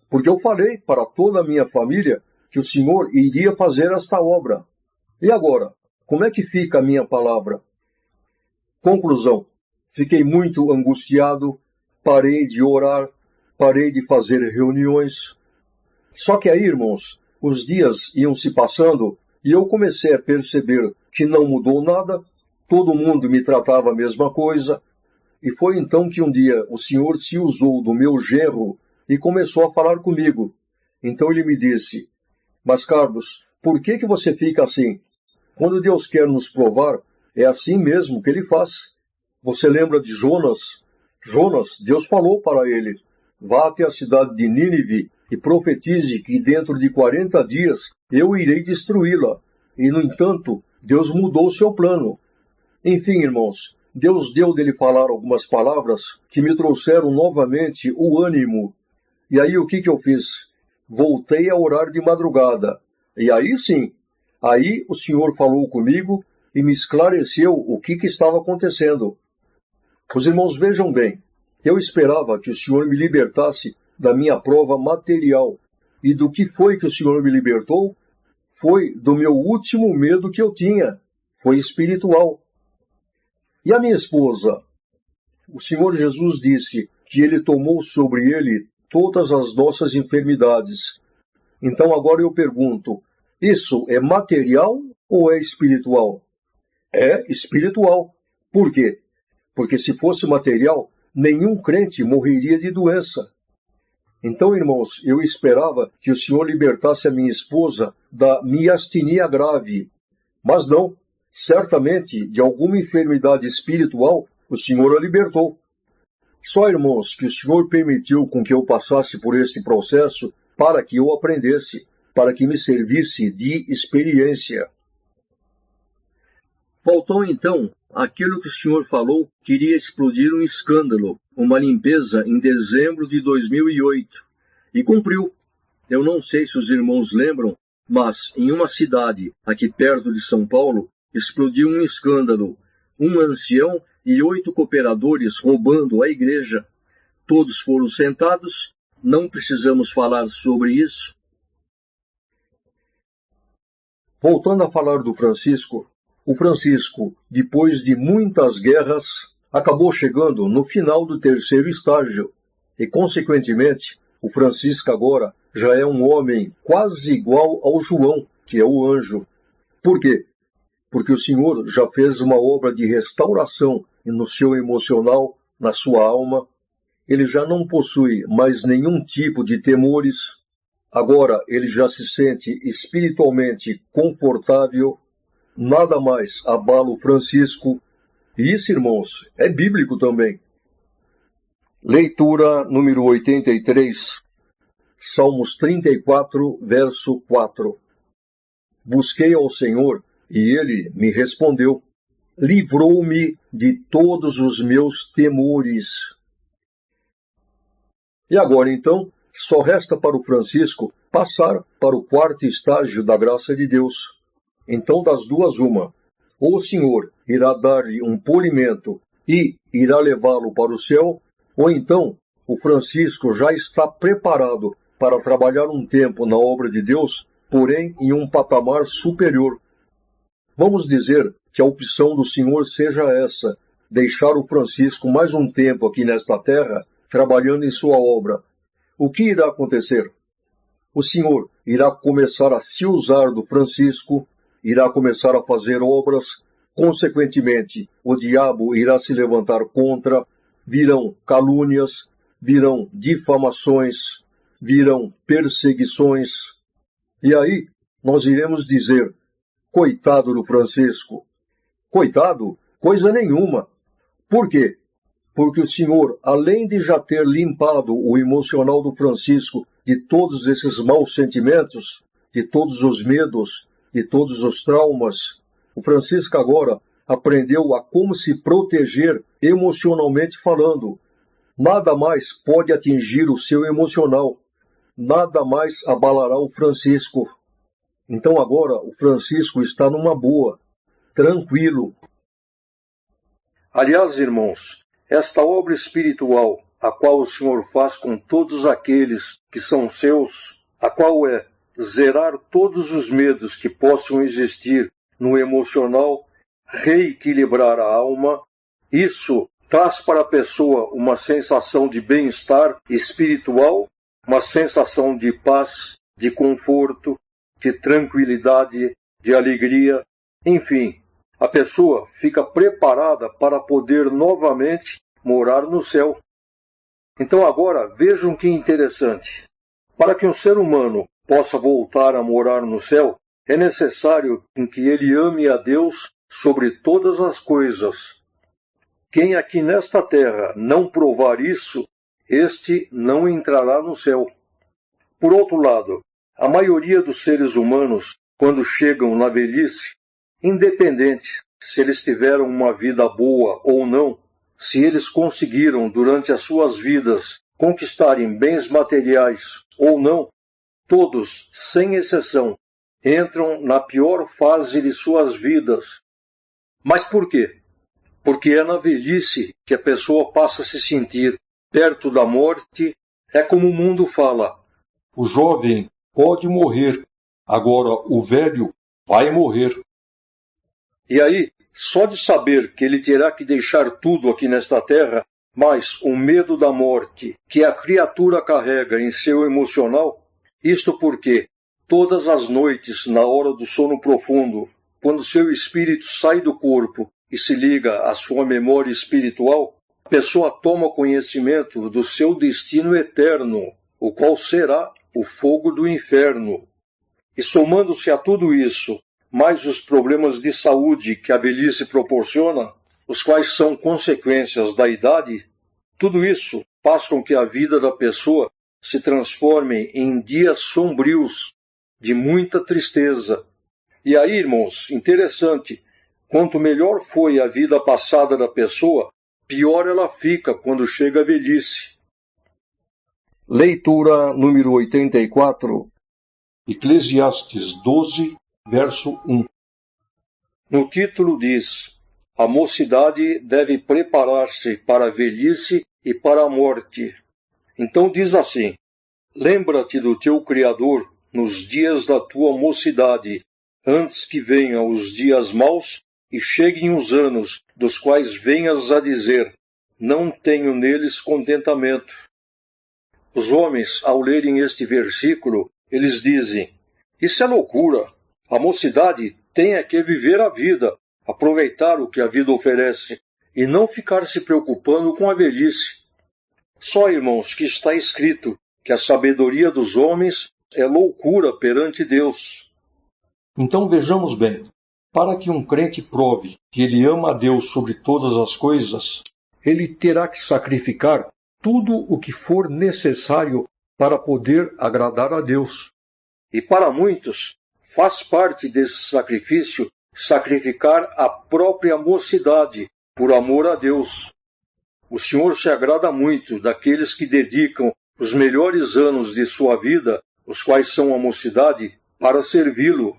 Porque eu falei para toda a minha família que o Senhor iria fazer esta obra. E agora, como é que fica a minha palavra? Conclusão, fiquei muito angustiado, parei de orar, parei de fazer reuniões. Só que aí, irmãos, os dias iam se passando e eu comecei a perceber que não mudou nada, todo mundo me tratava a mesma coisa, e foi então que um dia o Senhor se usou do meu genro e começou a falar comigo. Então ele me disse, mas Carlos, por que você fica assim? Quando Deus quer nos provar, é assim mesmo que ele faz. Você lembra de Jonas? Jonas, Deus falou para ele, vá até a cidade de Nínive e profetize que dentro de 40 dias eu irei destruí-la. E, no entanto, Deus mudou o seu plano. Enfim, irmãos, Deus deu dele falar algumas palavras que me trouxeram novamente o ânimo. E aí o que eu fiz? Voltei a orar de madrugada. E aí sim, aí o Senhor falou comigo e me esclareceu o que estava acontecendo. Os irmãos vejam bem, eu esperava que o Senhor me libertasse da minha prova material. E do que foi que o Senhor me libertou? Foi do meu último medo que eu tinha. Foi espiritual. E a minha esposa? O Senhor Jesus disse que Ele tomou sobre Ele todas as nossas enfermidades. Então agora eu pergunto, isso é material ou é espiritual? É espiritual. Por quê? Porque se fosse material, nenhum crente morreria de doença. Então, irmãos, eu esperava que o Senhor libertasse a minha esposa da miastenia grave. Mas não, certamente, de alguma enfermidade espiritual, o Senhor a libertou. Só, irmãos, que o Senhor permitiu com que eu passasse por esse processo para que eu aprendesse, para que me servisse de experiência. Faltou então aquilo que o Senhor falou que iria explodir um escândalo, uma limpeza em dezembro de 2008. E cumpriu. Eu não sei se os irmãos lembram, mas em uma cidade aqui perto de São Paulo, explodiu um escândalo. Um ancião e 8 cooperadores roubando a igreja. Todos foram sentados, não precisamos falar sobre isso. Voltando a falar do Francisco, o Francisco, depois de muitas guerras, acabou chegando no final do 3º estágio e, consequentemente, o Francisco agora já é um homem quase igual ao João, que é o anjo. Por quê? Porque o Senhor já fez uma obra de restauração no seu emocional, na sua alma. Ele já não possui mais nenhum tipo de temores. Agora ele já se sente espiritualmente confortável. Nada mais abala o Francisco. E isso, irmãos, é bíblico também. Leitura número 83, Salmos 34, verso 4. Busquei ao Senhor, e Ele me respondeu. Livrou-me de todos os meus temores. E agora, então, só resta para o Francisco passar para o 4º estágio da graça de Deus. Então, das duas, uma. Ou o Senhor irá dar-lhe um polimento e irá levá-lo para o céu, ou então o Francisco já está preparado para trabalhar um tempo na obra de Deus, porém em um patamar superior. Vamos dizer que a opção do Senhor seja essa, deixar o Francisco mais um tempo aqui nesta terra, trabalhando em sua obra. O que irá acontecer? O Senhor irá começar a se usar do Francisco, irá começar a fazer obras, consequentemente, o diabo irá se levantar contra, virão calúnias, virão difamações, virão perseguições. E aí nós iremos dizer, coitado do Francisco. Coitado? Coisa nenhuma. Por quê? Porque o Senhor, além de já ter limpado o emocional do Francisco de todos esses maus sentimentos, de todos os medos, de todos os traumas, o Francisco agora aprendeu a como se proteger emocionalmente falando. Nada mais pode atingir o seu emocional. Nada mais abalará o Francisco. Então agora o Francisco está numa boa, tranquilo. Aliás, irmãos, esta obra espiritual, a qual o Senhor faz com todos aqueles que são seus, a qual é zerar todos os medos que possam existir no emocional, reequilibrar a alma, isso traz para a pessoa uma sensação de bem-estar espiritual, uma sensação de paz, de conforto, de tranquilidade, de alegria, enfim, a pessoa fica preparada para poder novamente morar no céu. Então agora vejam que interessante. Para que um ser humano possa voltar a morar no céu, é necessário que ele ame a Deus sobre todas as coisas. Quem aqui nesta terra não provar isso, este não entrará no céu. Por outro lado, a maioria dos seres humanos, quando chegam na velhice, independente se eles tiveram uma vida boa ou não, se eles conseguiram durante as suas vidas conquistarem bens materiais ou não, todos, sem exceção, entram na pior fase de suas vidas. Mas por quê? Porque é na velhice que a pessoa passa a se sentir perto da morte. É como o mundo fala: o jovem pode morrer, agora o velho vai morrer. E aí, só de saber que ele terá que deixar tudo aqui nesta terra, mas o medo da morte que a criatura carrega em seu emocional, isto porque todas as noites, na hora do sono profundo, quando seu espírito sai do corpo e se liga à sua memória espiritual, a pessoa toma conhecimento do seu destino eterno, o qual será o fogo do inferno. E somando-se a tudo isso, mais os problemas de saúde que a velhice proporciona, os quais são consequências da idade, tudo isso faz com que a vida da pessoa se transforme em dias sombrios, de muita tristeza. E aí, irmãos, interessante, quanto melhor foi a vida passada da pessoa, pior ela fica quando chega a velhice. Leitura número 84. Eclesiastes 12, verso 1. No título diz: a mocidade deve preparar-se para a velhice e para a morte. Então diz assim: lembra-te do teu Criador nos dias da tua mocidade, antes que venham os dias maus e cheguem os anos, dos quais venhas a dizer: não tenho neles contentamento. Os homens, ao lerem este versículo, eles dizem: isso é loucura. A mocidade tem é que viver a vida, aproveitar o que a vida oferece, e não ficar se preocupando com a velhice. Só, irmãos, que está escrito que a sabedoria dos homens é loucura perante Deus. Então vejamos bem, para que um crente prove que ele ama a Deus sobre todas as coisas, ele terá que sacrificar tudo o que for necessário para poder agradar a Deus. E para muitos, faz parte desse sacrifício sacrificar a própria mocidade por amor a Deus. O Senhor se agrada muito daqueles que dedicam os melhores anos de sua vida, os quais são a mocidade, para servi-lo.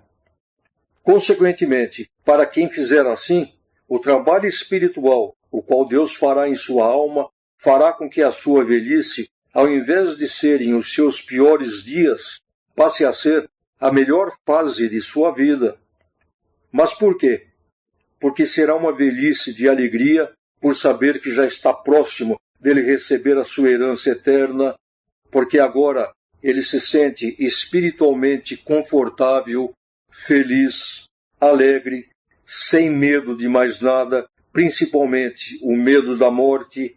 Consequentemente, para quem fizer assim, o trabalho espiritual, o qual Deus fará em sua alma, fará com que a sua velhice, ao invés de serem os seus piores dias, passe a ser a melhor fase de sua vida. Mas por quê? Porque será uma velhice de alegria por saber que já está próximo dele receber a sua herança eterna, porque agora ele se sente espiritualmente confortável, feliz, alegre, sem medo de mais nada, principalmente o medo da morte.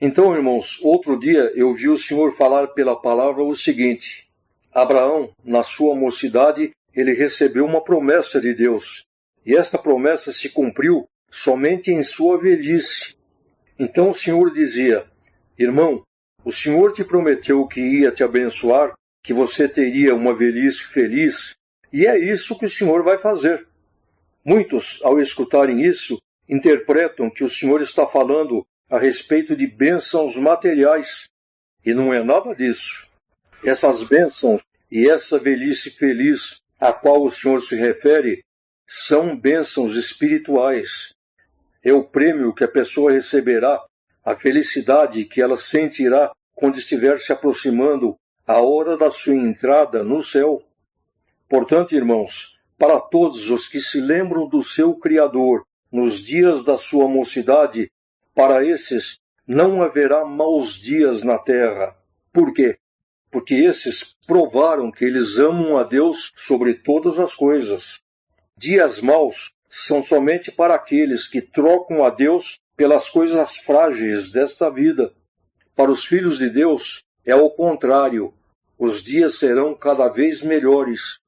Então, irmãos, outro dia eu vi o Senhor falar pela palavra o seguinte: Abraão, na sua mocidade, ele recebeu uma promessa de Deus, e esta promessa se cumpriu somente em sua velhice. Então o Senhor dizia: irmão, o Senhor te prometeu que ia te abençoar, que você teria uma velhice feliz, e é isso que o Senhor vai fazer. Muitos, ao escutarem isso, interpretam que o Senhor está falando a respeito de bênçãos materiais, e não é nada disso. Essas bênçãos e essa velhice feliz a qual o Senhor se refere são bênçãos espirituais. É o prêmio que a pessoa receberá, a felicidade que ela sentirá quando estiver se aproximando a hora da sua entrada no céu. Portanto, irmãos, para todos os que se lembram do seu Criador nos dias da sua mocidade, para esses não haverá maus dias na terra. Por quê? Porque esses provaram que eles amam a Deus sobre todas as coisas. Dias maus são somente para aqueles que trocam a Deus pelas coisas frágeis desta vida. Para os filhos de Deus é o contrário. Os dias serão cada vez melhores.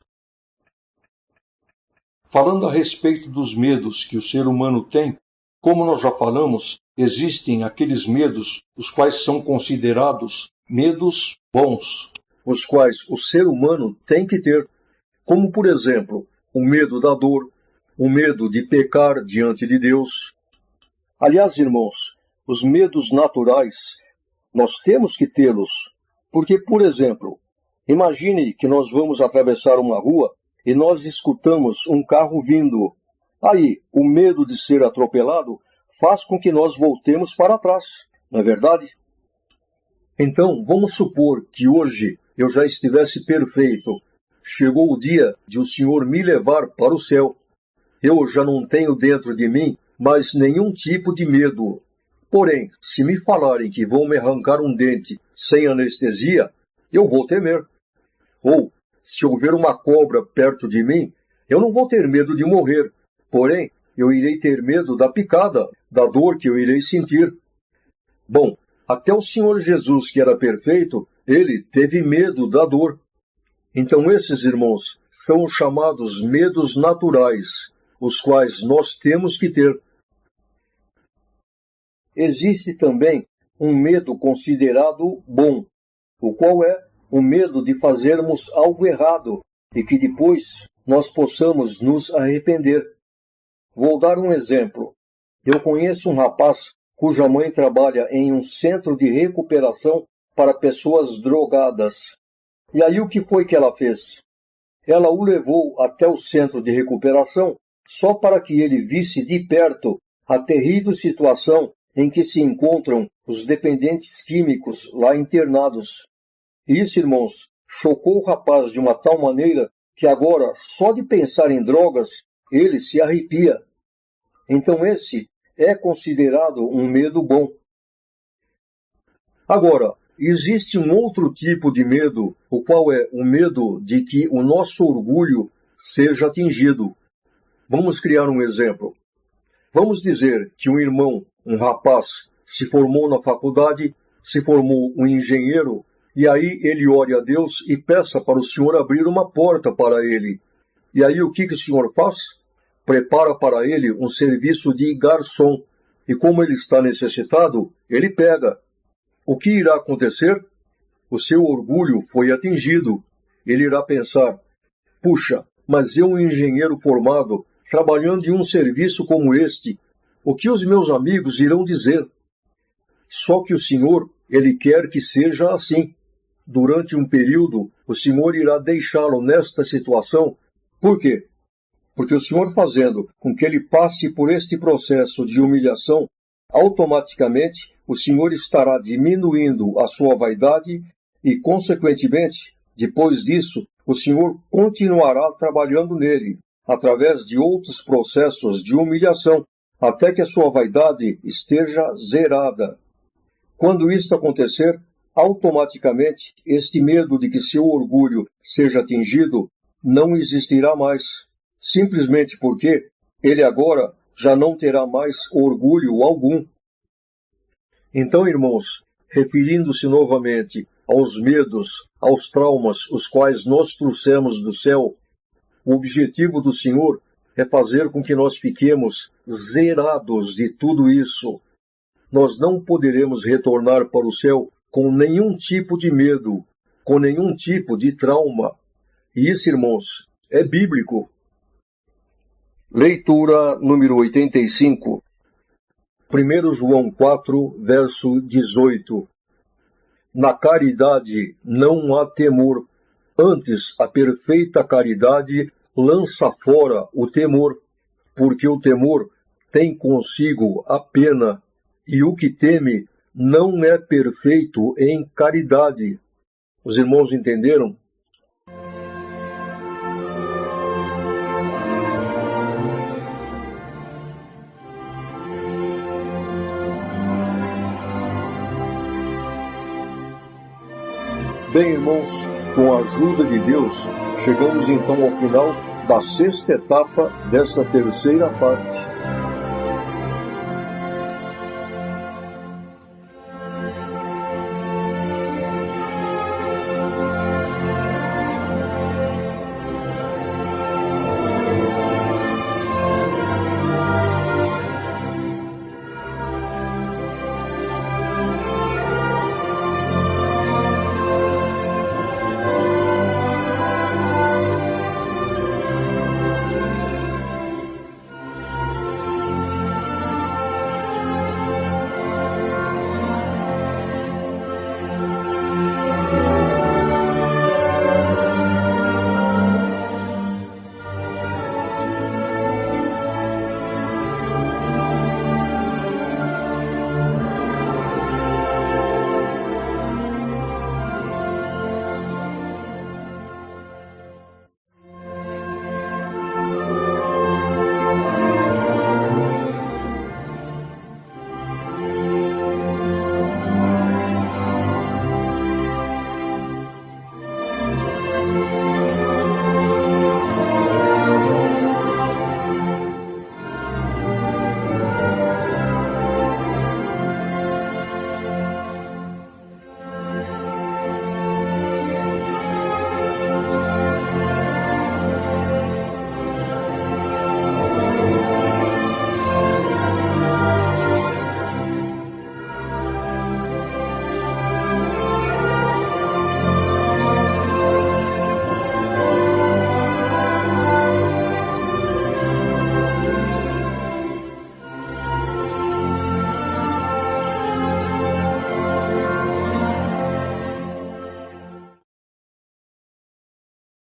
Falando a respeito dos medos que o ser humano tem, como nós já falamos, existem aqueles medos, os quais são considerados medos bons, os quais o ser humano tem que ter, como, por exemplo, o medo da dor, o medo de pecar diante de Deus. Aliás, irmãos, os medos naturais, nós temos que tê-los, porque, por exemplo, imagine que nós vamos atravessar uma rua e nós escutamos um carro vindo. Aí, o medo de ser atropelado faz com que nós voltemos para trás, não é verdade? Então, vamos supor que hoje eu já estivesse perfeito. Chegou o dia de o Senhor me levar para o céu. Eu já não tenho dentro de mim mais nenhum tipo de medo. Porém, se me falarem que vão me arrancar um dente sem anestesia, eu vou temer. Ou, se houver uma cobra perto de mim, eu não vou ter medo de morrer. Porém, eu irei ter medo da picada, da dor que eu irei sentir. Bom, até o Senhor Jesus, que era perfeito, ele teve medo da dor. Então esses, irmãos, são os chamados medos naturais, os quais nós temos que ter. Existe também um medo considerado bom, o qual é o medo de fazermos algo errado e que depois nós possamos nos arrepender. Vou dar um exemplo. Eu conheço um rapaz cuja mãe trabalha em um centro de recuperação para pessoas drogadas. E aí o que foi que ela fez? Ela o levou até o centro de recuperação só para que ele visse de perto a terrível situação em que se encontram os dependentes químicos lá internados. E isso, irmãos, chocou o rapaz de uma tal maneira que agora, só de pensar em drogas, ele se arrepia. Então esse é considerado um medo bom. Agora, existe um outro tipo de medo, o qual é o medo de que o nosso orgulho seja atingido. Vamos criar um exemplo. Vamos dizer que um irmão, um rapaz, se formou na faculdade, se formou um engenheiro, e aí ele ore a Deus e peça para o Senhor abrir uma porta para ele. E aí o que o Senhor faz? Prepara para ele um serviço de garçom. E como ele está necessitado, ele pega. O que irá acontecer? O seu orgulho foi atingido. Ele irá pensar: puxa, mas eu, um engenheiro formado, trabalhando em um serviço como este, o que os meus amigos irão dizer? Só que o Senhor, ele quer que seja assim. Durante um período, o Senhor irá deixá-lo nesta situação. Por quê? Porque o Senhor, fazendo com que ele passe por este processo de humilhação, automaticamente o Senhor estará diminuindo a sua vaidade e, consequentemente, depois disso, o Senhor continuará trabalhando nele, através de outros processos de humilhação, até que a sua vaidade esteja zerada. Quando isto acontecer, automaticamente este medo de que seu orgulho seja atingido não existirá mais, simplesmente porque ele agora já não terá mais orgulho algum. Então, irmãos, referindo-se novamente aos medos, aos traumas, os quais nós trouxemos do céu, o objetivo do Senhor é fazer com que nós fiquemos zerados de tudo isso. Nós não poderemos retornar para o céu com nenhum tipo de medo, com nenhum tipo de trauma. E isso, irmãos, é bíblico. Leitura número 85. 1 João 4, verso 18. Na caridade não há temor, antes a perfeita caridade lança fora o temor, porque o temor tem consigo a pena, e o que teme não é perfeito em caridade. Os irmãos entenderam? Bem, irmãos, com a ajuda de Deus, chegamos então ao final da 6ª etapa desta terceira parte.